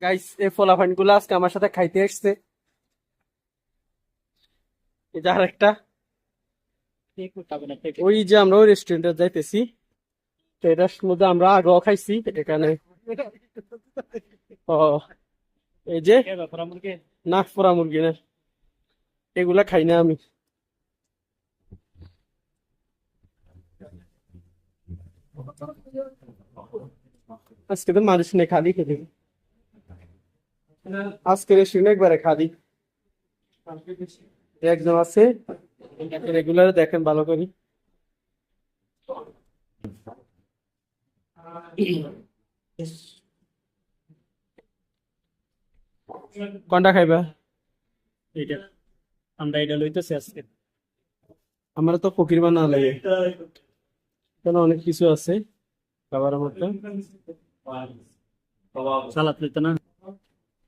Guys এই ফলাফান গুলো আজকে আমার সাথে খাইতে এসছে। এই যে আরেকটা, ওই যে আমরা ওই রেস্টুরেন্টে যাইতেছি, তো এটার মধ্যে আমরা আগেও খাইছি এখানে। ও, এই যে নাক পোড়া মুরগি না, এগুলা খাই না আমি। আজকে তো মানুষ নেই, খালি খেতে। আজকে রেস্টুরেন্ট একবারে খালি, একজন আছে রেগুলার, দেখেন ভালো করি। কোনটা খাইবা? এটা আমরা এটা লইতেছি আজকে। আমার তো ফকির বানা লাগে, কেন অনেক কিছু আছে খাবারের মধ্যে। সালাদ লইতে না।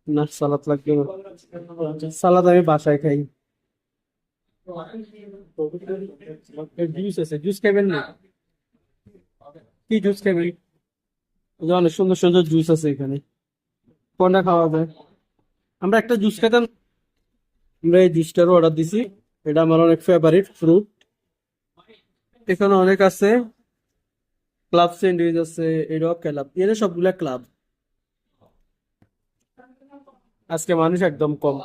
না, সালাদ লাগবে না। সালাদ আমি বাসায় খাই। জুস আছে, জুস খাবেন না? কি জুস খাবেন? এই যে অনেক সুন্দর সুন্দর জুস আছে এখানে, কোনটা খাওয়া যায়? আমরা একটা জুস খেতাম, আমরা এই জুসটারও অর্ডার দিছি। এটা আমার অনেক ফেভারিট ফ্রুট। এখানে অনেক আছে, ক্লাব স্যান্ডউইচ আছে, এটাও ক্লাব, এর সবগুলা ক্লাব। আজকে মানুষ একদম কম।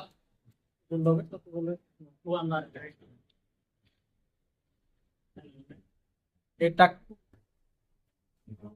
এটা